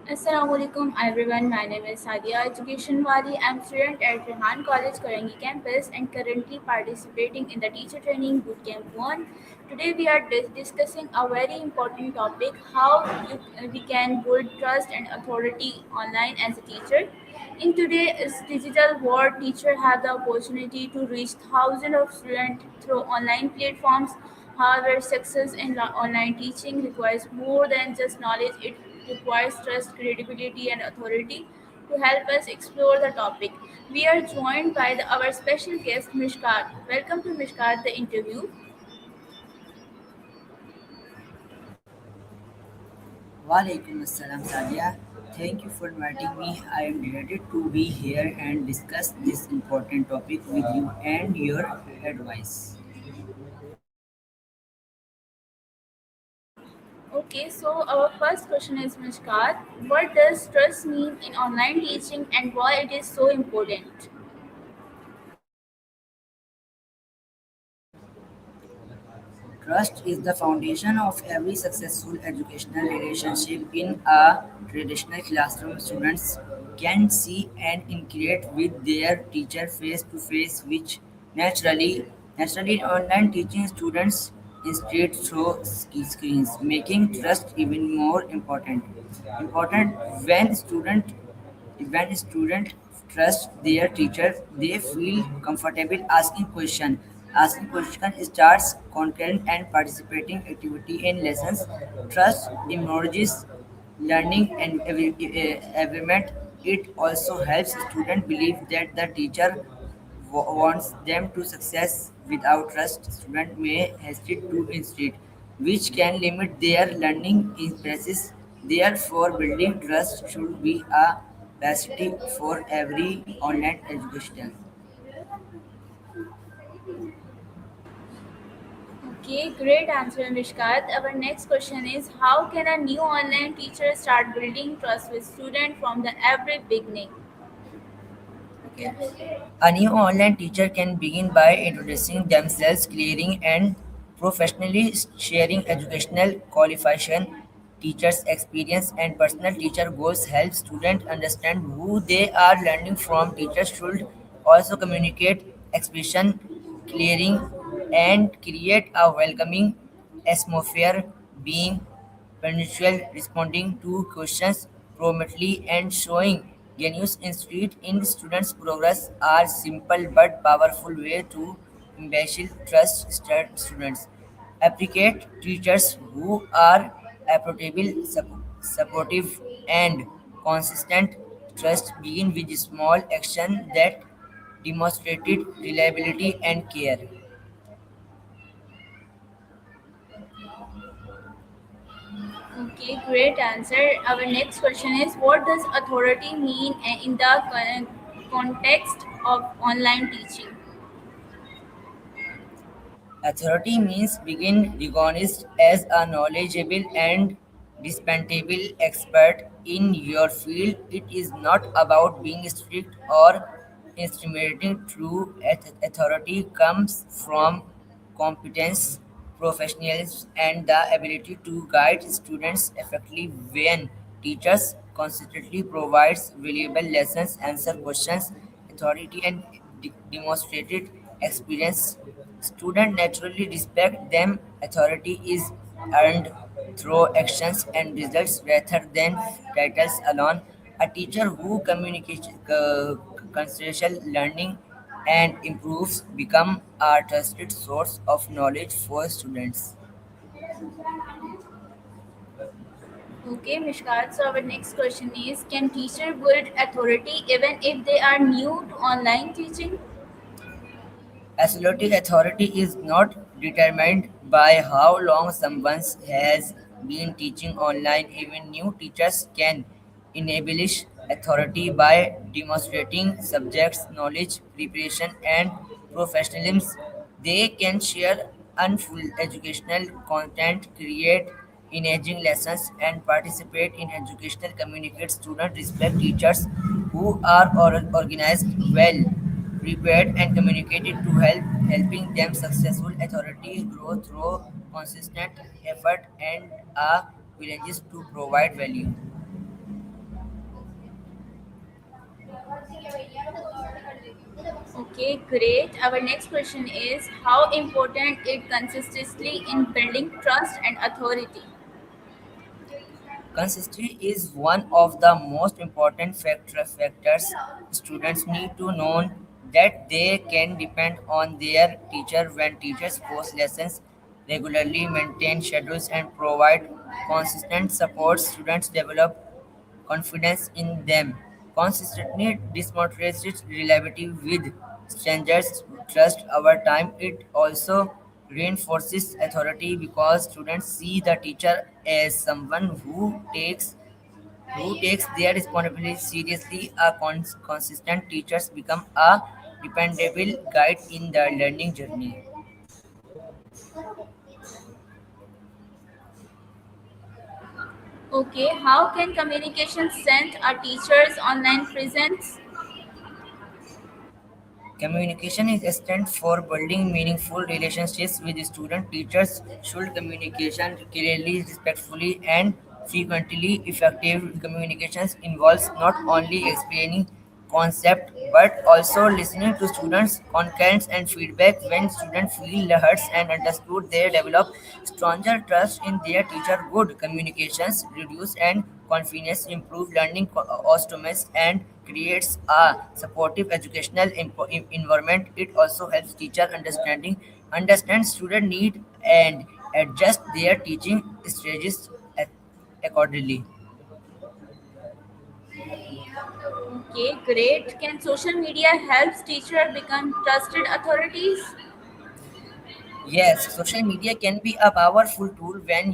Assalamualaikum everyone. My name is Sadia Education Wali. I'm student at Rehan College Karangi campus and currently participating in the Teacher Training Bootcamp 1. Today we are discussing a very important topic: how we can build trust and authority online as a teacher. In today's digital world, teachers have the opportunity to reach thousands of students through online platforms. However, success in online teaching requires more than just knowledge. It requires trust, credibility, and authority. To help us explore the topic, we are joined by our special guest, Mishkat. Welcome to Mishkat, the interview. Walaikum Assalam Sadia. Thank you for inviting me. I am delighted to be here and discuss this important topic with you and your advice. Okay, so our first question is Mishkat. What does trust mean in online teaching and why it is so important? Trust is the foundation of every successful educational relationship. In a traditional classroom, students can see and interact with their teacher face to face, which naturally in online teaching students instead through screens, making trust even more important. Important when student trust their teacher, they feel comfortable asking question. Asking question starts concurrent and participating activity in lessons. Trust emerges learning and environment. It also helps student believe that the teacher wants them to success. Without trust, student may hesitate to instead, which can limit their learning process. Therefore, building trust should be a necessity for every online education. Okay, great answer, Mishkat. Our next question is: how can a new online teacher start building trust with student from the every beginning? Okay. A new online teacher can begin by introducing themselves, clearing and professionally sharing educational qualification, teachers' experience, and personal teacher goals help students understand who they are learning from. Teachers should also communicate expression, clearing, and create a welcoming atmosphere, being punctual, responding to questions promptly, and showing genuine interest in students' progress are simple but powerful way to embellish trust students. Appreciate teachers who are approachable, supportive, and consistent. Trust begin with small action that demonstrated reliability and care. Okay, great answer. Our next question is: what does authority mean in the context of online teaching? Authority means being recognized as a knowledgeable and dispensable expert in your field. It is not about being strict or intimidating. True authority comes from competence, professionalism, and the ability to guide students effectively when teachers consistently provides valuable lessons, answer questions, authority, and demonstrated experience. Students naturally respect them. Authority is earned through actions and results rather than titles alone. A teacher who communicates consensual learning and improves become a trusted source of knowledge for students. Okay, Mishkat. So our next question is: can teacher build authority even if they are new to online teaching? Absolute authority is not determined by how long someone has been teaching online. Even new teachers can establish authority by demonstrating subjects knowledge, preparation, and professionalism. They can share unfull educational content, create engaging lessons, and participate in educational communicate. Students respect teachers who are organized well prepared and communicated to helping them successful authority grow through consistent effort and a willingness to provide value. Okay, great. Our next question is how important it consistently in building trust and authority. Consistency is one of the most important factors. Students need to know that they can depend on their teacher when teachers post lessons regularly, maintain schedules, and provide consistent support. Students develop confidence in them. Consistently demonstrates reliability with strangers trust over time. It also reinforces authority because students see the teacher as someone who takes their responsibility seriously. A consistent teachers become a dependable guide in the learning journey. Okay, how can communication send a teacher's online presence? Communication is essential for building meaningful relationships with student teachers. Should communication clearly, respectfully, and frequently effective communications involves not only explaining concept but also listening to students' concerns and feedback. When students feel heard and understood, they develop stronger trust in their teacher. Good communications reduce and confidence improve learning outcomes and creates a supportive educational environment. It also helps teacher understand student need and adjust their teaching strategies accordingly. Okay, great. Can social media help teacher become trusted authorities? Yes, social media can be a powerful tool when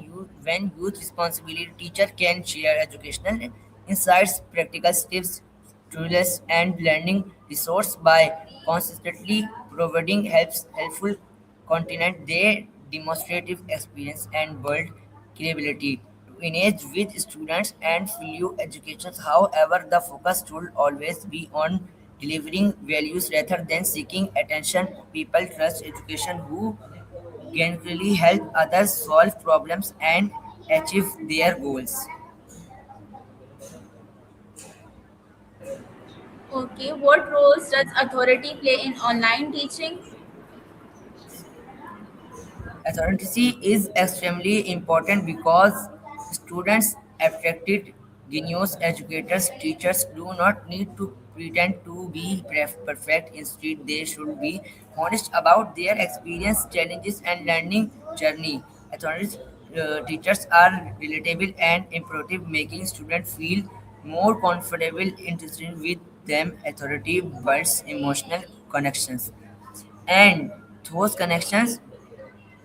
used responsibly. Teacher can share educational insights, practical tips, tools, and learning resource by consistently providing helpful content. They demonstrative experience and build credibility to engage with students and value education. However, the focus should always be on delivering values rather than seeking attention. People trust education who genuinely help others solve problems and achieve their goals. Okay, what roles does authority play in online teaching? Authenticity is extremely important because students affected genius educators teachers do not need to pretend to be perfect. Instead they should be honest about their experience challenges and learning journey. Authentic teachers are relatable and imperative making students feel more comfortable interested with them. Authority builds emotional connections and those connections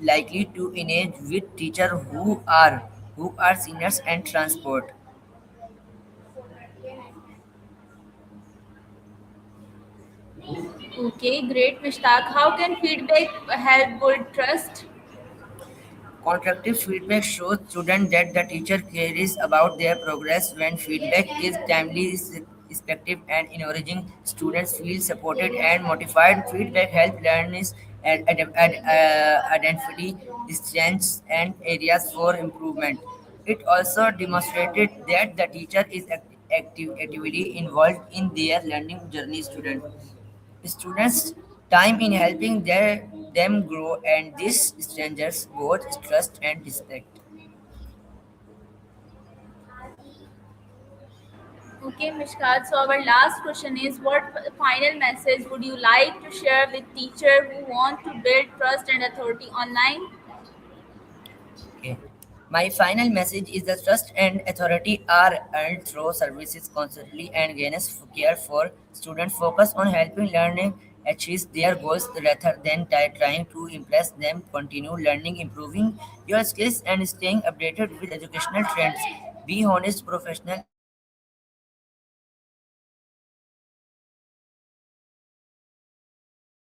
likely to engage with teachers who are seniors and transport. Okay, great, Mishtaq. How can feedback help build trust? Constructive feedback shows students that the teacher cares about their progress. When feedback is timely, effective, and encouraging, students feel supported and motivated. Feedback helps learners identify strengths and areas for improvement. It also demonstrated that the teacher is actively involved in their learning journey. Students' time in helping them grow, and this strengthens both trust and respect. Okay, Mishkat. So our last question is, what final message would you like to share with teacher who want to build trust and authority online? Okay. My final message is that trust and authority are earned through services constantly and guidance care for students. Focus on helping learning achieve their goals rather than trying to impress them. Continue learning, improving your skills, and staying updated with educational trends. Be honest, professional, and engage with students. Your success is tied to their success. Your success is tied to their success.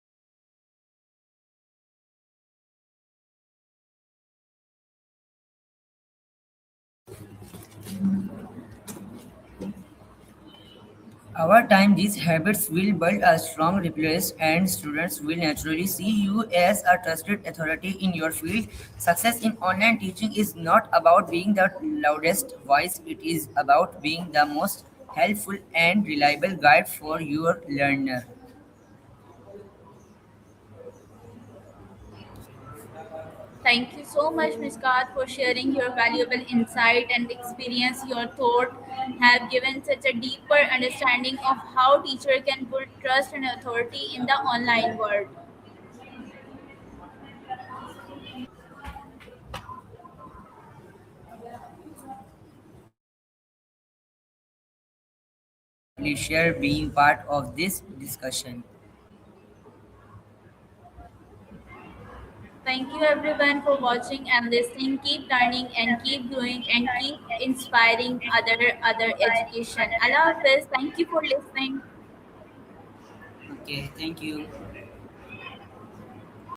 Over time, these habits will build a strong reputation, and students will naturally see you as a trusted authority in your field. Success in online teaching is not about being the loudest voice, it is about being the most helpful and reliable guide for your learner. Thank you so much, Ms. Kath, for sharing your valuable insight and experience. Your thought have given such a deeper understanding of how teacher can build trust and authority in the online world. Pleasure being part of this discussion. Thank you everyone for watching and listening. Keep learning and keep growing and keep inspiring other education. Allah Hafiz. Thank you for listening. Okay, thank you.